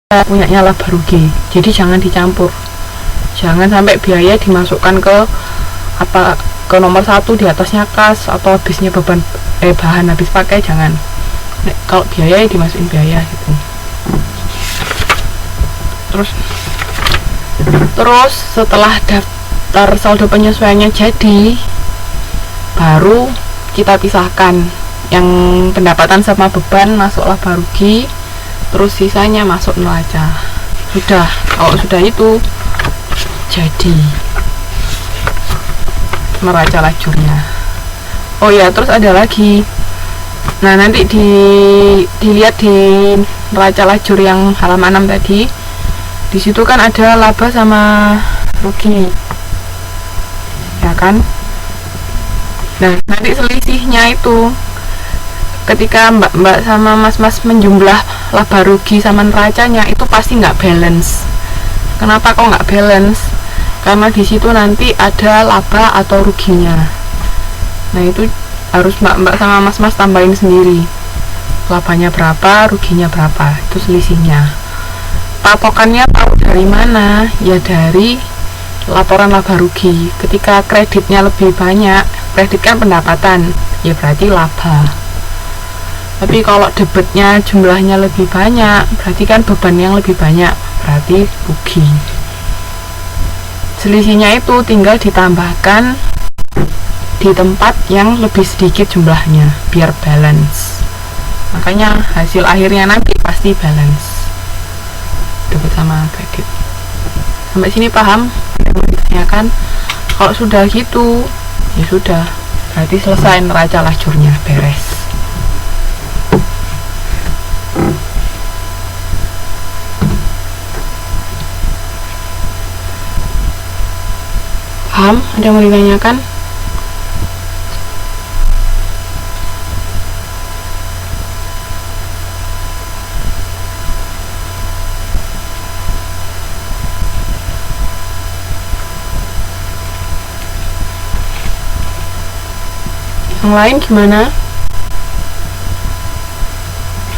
punyanya laba rugi. Jadi jangan dicampur, jangan sampai biaya dimasukkan ke nomor satu, di atasnya kas, atau habisnya bahan habis pakai. Jangan. Kalau biaya dimasukin biaya gitu. Terus setelah daftar saldo penyesuaiannya jadi, baru kita pisahkan yang pendapatan sama beban masuk laba rugi, terus sisanya masuk neraca. Kalau sudah itu jadi neraca lajurnya. Oh ya, terus ada lagi. Nah, nanti dilihat di neraca lajur yang halaman 6 tadi. Di situ kan ada laba sama rugi. Ya kan? Nah, nanti selisihnya itu ketika mbak sama mas menjumlah laba rugi sama neracanya itu pasti nggak balance. Kenapa kok nggak balance? Karena di situ nanti ada laba atau ruginya. Nah, itu harus mbak sama mas tambahin sendiri. Labanya berapa, ruginya berapa, itu selisihnya. Patokannya tahu dari mana? Ya dari laporan laba rugi. Ketika kreditnya lebih banyak, kredit kan pendapatan, ya berarti laba. Tapi kalau debitnya jumlahnya lebih banyak, berarti kan beban yang lebih banyak, berarti rugi. Selisihnya itu tinggal ditambahkan di tempat yang lebih sedikit jumlahnya, biar balance. Makanya hasil akhirnya nanti pasti balance, debit sama kredit. Sampai sini paham? Ada yang mau ditanyakan? Kalau sudah gitu, ya sudah, berarti selesai neraca lajurnya, beres. Paham? Ada yang mau ditanyakan? Yang lain gimana?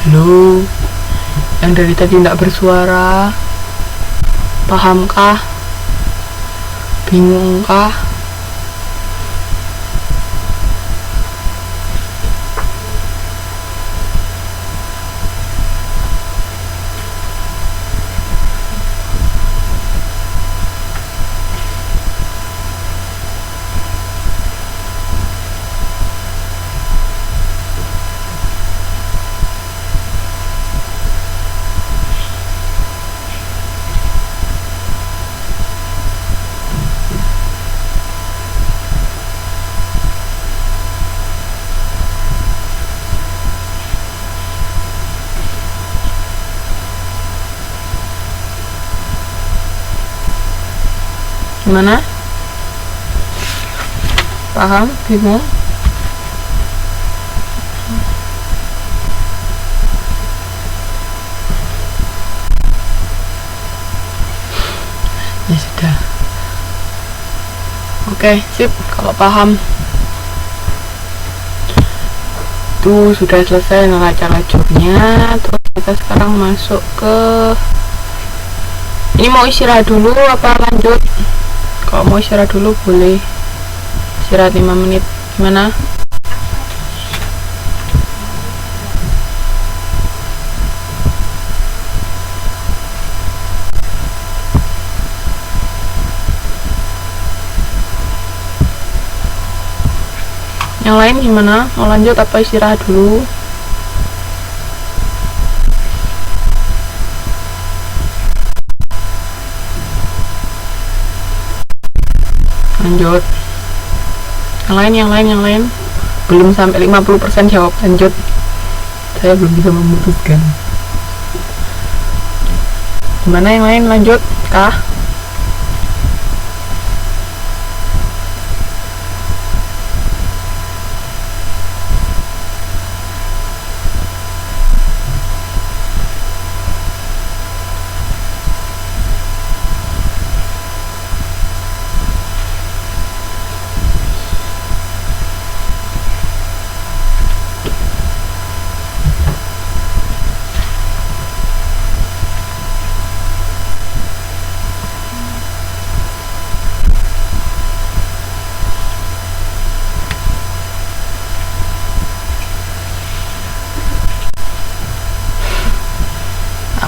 Halo, yang dari tadi tidak bersuara, pahamkah? Bingungkah? Gimana? Paham? Bingung? Ya sudah. Oke, sip. Kalau paham, itu sudah selesai neraca lajurnya. Terus kita sekarang masuk ke, ini mau istirahat dulu apa lanjut? Kalau mau istirahat dulu boleh istirahat 5 menit. Gimana? Yang lain gimana? Mau lanjut apa istirahat dulu? Lanjut. Yang lain belum sampai 50% jawab lanjut. Saya belum bisa memutuskan. Gimana yang lain lanjut kah?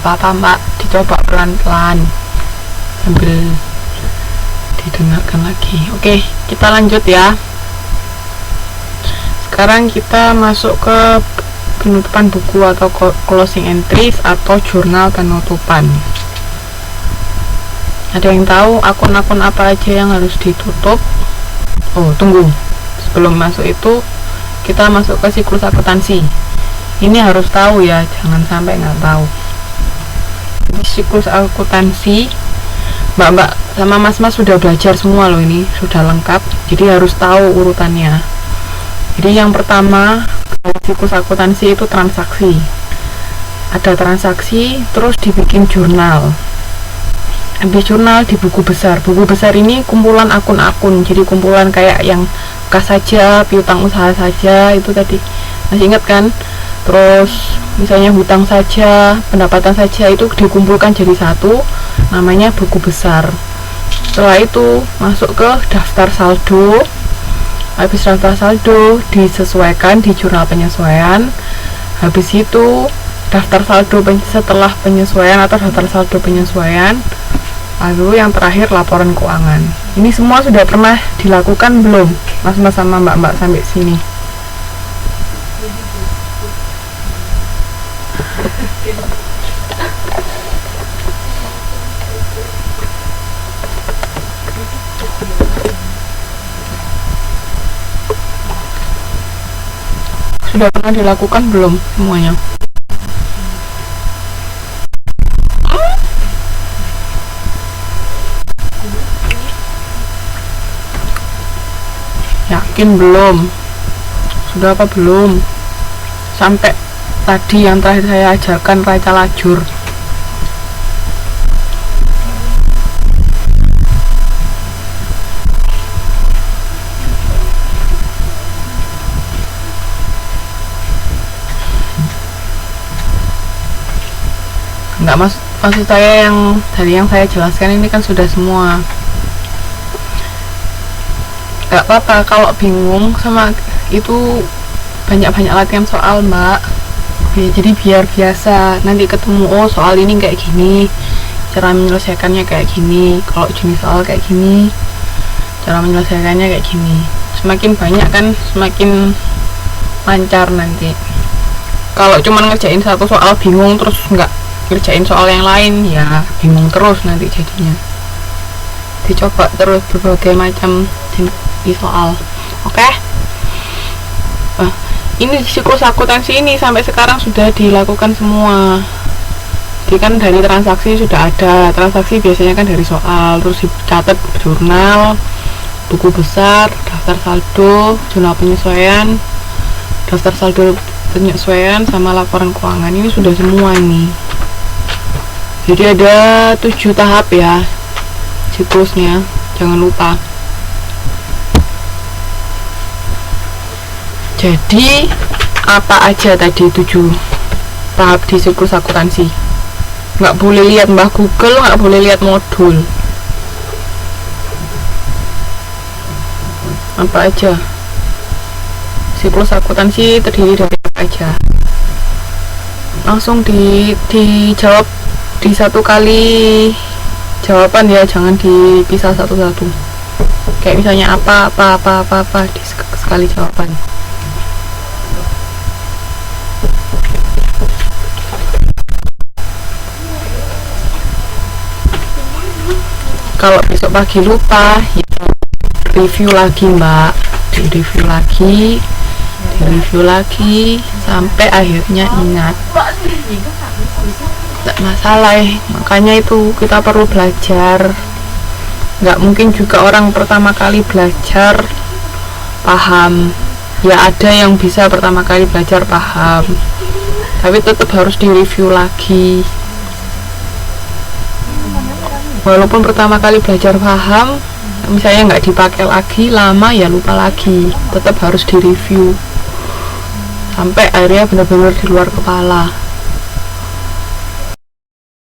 apa-apa mbak, dicoba pelan-pelan sambil didengarkan lagi. Oke, kita lanjut ya. Sekarang kita masuk ke penutupan buku atau closing entries atau jurnal penutupan. Ada yang tahu akun-akun apa aja yang harus ditutup? Oh, tunggu. Sebelum masuk itu, kita masuk ke siklus akuntansi. Ini harus tahu ya, jangan sampai nggak tahu. Jadi siklus akuntansi, mbak-mbak sama mas-mas sudah belajar semua loh, ini sudah lengkap. Jadi harus tahu urutannya. Jadi yang pertama, siklus akuntansi itu transaksi. Ada transaksi, terus dibikin jurnal. Habis jurnal di buku besar. Buku besar ini kumpulan akun-akun. Jadi kumpulan kayak yang kas saja, piutang usaha saja, itu tadi. Masih ingat kan? Terus misalnya hutang saja, pendapatan saja, itu dikumpulkan jadi satu, namanya buku besar. Setelah itu masuk ke daftar saldo. Habis daftar saldo disesuaikan di jurnal penyesuaian. Habis itu daftar saldo setelah penyesuaian atau daftar saldo penyesuaian. Lalu yang terakhir laporan keuangan. Ini semua sudah pernah dilakukan belum, mas-mas sama mbak-mbak sampai sini? Sudah pernah dilakukan belum semuanya? Yakin belum? Sudah apa belum? Sampai tadi yang terakhir saya ajarkan raca lajur. Enggak, maksud saya yang dari yang saya jelaskan ini kan sudah semua. Enggak apa-apa kalau bingung sama itu, banyak-banyak latihan soal mbak. Jadi biar biasa, nanti ketemu oh soal ini kayak gini, cara menyelesaikannya kayak gini, kalau jenis soal kayak gini, cara menyelesaikannya kayak gini. Semakin banyak kan semakin lancar nanti. Kalau cuman ngerjain satu soal bingung terus nggak kerjain soal yang lain, ya bingung terus nanti jadinya. Dicoba terus berbagai macam di soal. Oke? Ini siklus akuntansi ini sampai sekarang sudah dilakukan semua. Jadi kan dari transaksi sudah ada. Transaksi biasanya kan dari soal, terus dicatat jurnal, buku besar, daftar saldo, jurnal penyesuaian, daftar saldo penyesuaian, sama laporan keuangan. Ini sudah semua ini. Jadi ada 7 tahap ya siklusnya, jangan lupa. Jadi apa aja tadi 7 tahap di siklus akuntansi? Nggak boleh lihat mbah Google, nggak boleh lihat modul. Apa aja? Siklus akuntansi terdiri dari apa aja? Langsung dijawab di satu kali jawaban ya, jangan dipisah satu-satu. Kayak misalnya apa di sekali jawaban. Kalau besok pagi lupa ya review lagi mbak, di review lagi sampai akhirnya ingat. Tidak masalah makanya itu kita perlu belajar. Nggak mungkin juga orang pertama kali belajar paham. Ya ada yang bisa pertama kali belajar paham, tapi tetap harus direview lagi. Walaupun pertama kali belajar paham, misalnya nggak dipakai lagi, lama ya lupa lagi, tetap harus direview sampai akhirnya benar-benar di luar kepala.